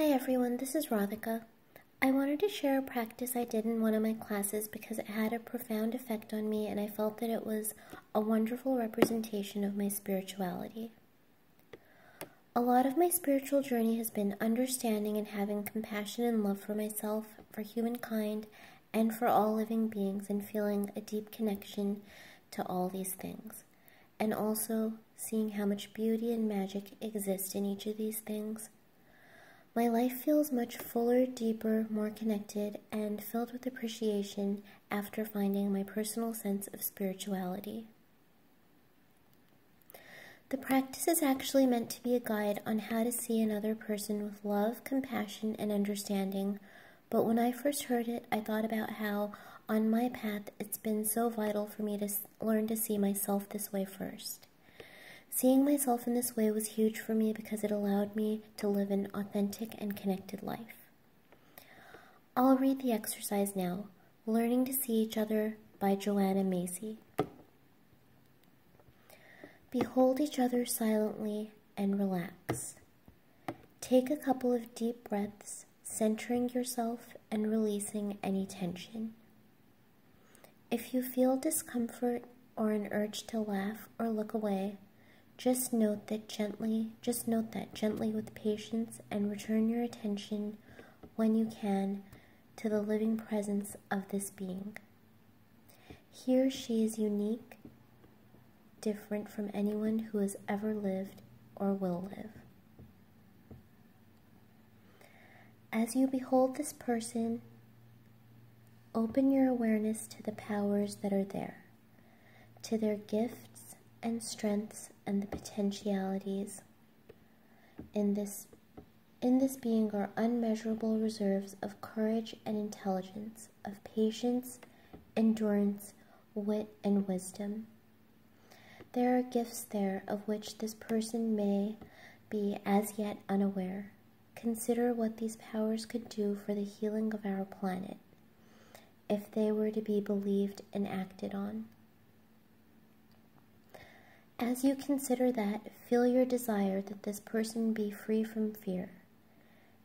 Hi everyone, this is Radhika. I wanted to share a practice I did in one of my classes because it had a profound effect on me and I felt that it was a wonderful representation of my spirituality. A lot of my spiritual journey has been understanding and having compassion and love for myself, for humankind, and for all living beings, and feeling a deep connection to all these things. And also seeing how much beauty and magic exist in each of these things. My life feels much fuller, deeper, more connected, and filled with appreciation after finding my personal sense of spirituality. The practice is actually meant to be a guide on how to see another person with love, compassion, and understanding, but when I first heard it, I thought about how, on my path, it's been so vital for me to learn to see myself this way first. Seeing myself in this way was huge for me because it allowed me to live an authentic and connected life. I'll read the exercise now, Learning to See Each Other by Joanna Macy. Behold each other silently and relax. Take a couple of deep breaths, centering yourself and releasing any tension. If you feel discomfort or an urge to laugh or look away, just note that gently with patience, and return your attention when you can to the living presence of this being. He or she is unique, different from anyone who has ever lived or will live. As you behold this person, open your awareness to the powers that are there, to their gifts and strengths and the potentialities. In this being are unmeasurable reserves of courage and intelligence, of patience, endurance, wit, and wisdom. There are gifts there of which this person may be as yet unaware. Consider what these powers could do for the healing of our planet, if they were to be believed and acted on. As you consider that, feel your desire that this person be free from fear.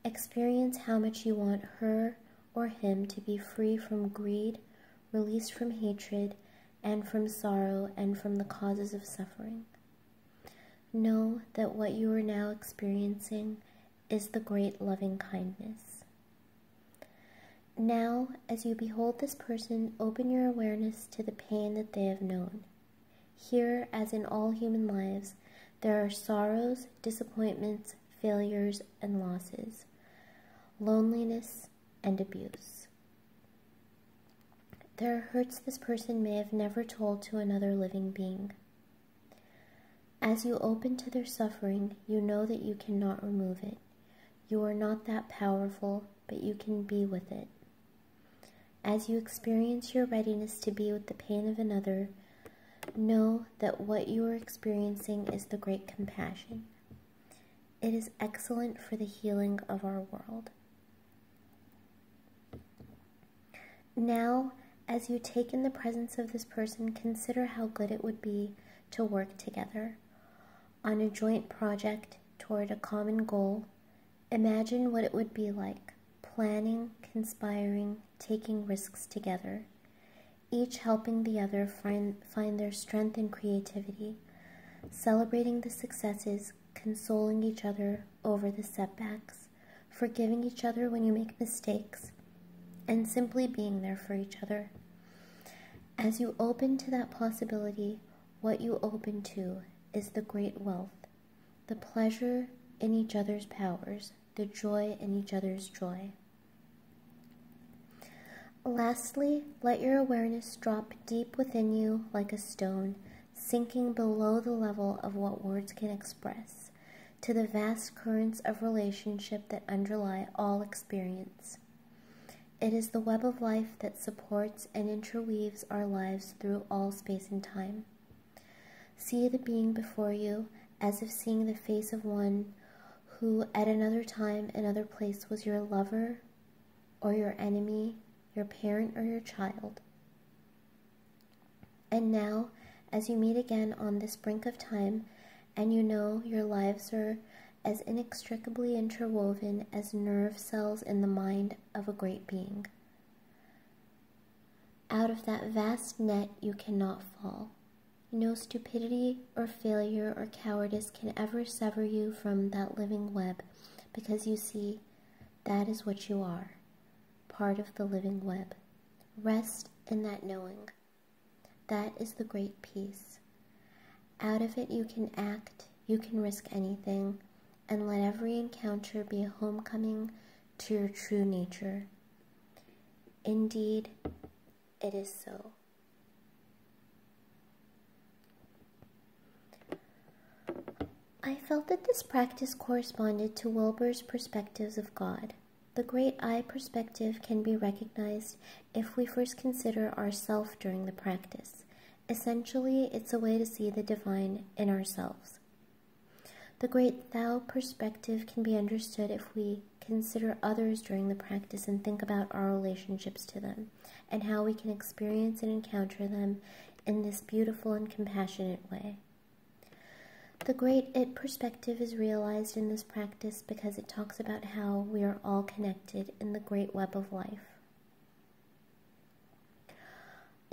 Experience how much you want her or him to be free from greed, released from hatred, and from sorrow, and from the causes of suffering. Know that what you are now experiencing is the great loving kindness. Now, as you behold this person, open your awareness to the pain that they have known. Here, as in all human lives, there are sorrows, disappointments, failures, and losses, loneliness, and abuse. There are hurts this person may have never told to another living being. As you open to their suffering, you know that you cannot remove it. You are not that powerful, but you can be with it. As you experience your readiness to be with the pain of another, know that what you are experiencing is the great compassion. It is excellent for the healing of our world. Now, as you take in the presence of this person, consider how good it would be to work together on a joint project toward a common goal. Imagine what it would be like, planning, conspiring, taking risks together, each helping the other find their strength and creativity, celebrating the successes, consoling each other over the setbacks, forgiving each other when you make mistakes, and simply being there for each other. As you open to that possibility, what you open to is the great wealth, the pleasure in each other's powers, the joy in each other's joy. Lastly, let your awareness drop deep within you like a stone, sinking below the level of what words can express, to the vast currents of relationship that underlie all experience. It is the web of life that supports and interweaves our lives through all space and time. See the being before you as if seeing the face of one who at another time, another place, was your lover or your enemy, your parent or your child. And now, as you meet again on this brink of time, and you know your lives are as inextricably interwoven as nerve cells in the mind of a great being. Out of that vast net you cannot fall. No stupidity or failure or cowardice can ever sever you from that living web, because you see, that is what you are, part of the living web. Rest in that knowing. That is the great peace. Out of it you can act, you can risk anything, and let every encounter be a homecoming to your true nature. Indeed, it is so. I felt that this practice corresponded to Wilber's perspectives of God. The great I perspective can be recognized if we first consider ourself during the practice. Essentially, it's a way to see the divine in ourselves. The great Thou perspective can be understood if we consider others during the practice and think about our relationships to them, and how we can experience and encounter them in this beautiful and compassionate way. The great It perspective is realized in this practice because it talks about how we are all connected in the great web of life.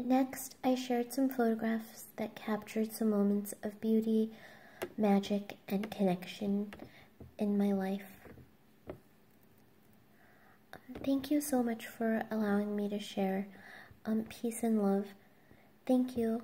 Next, I shared some photographs that captured some moments of beauty, magic, and connection in my life. Thank you so much for allowing me to share. Peace and love. Thank you.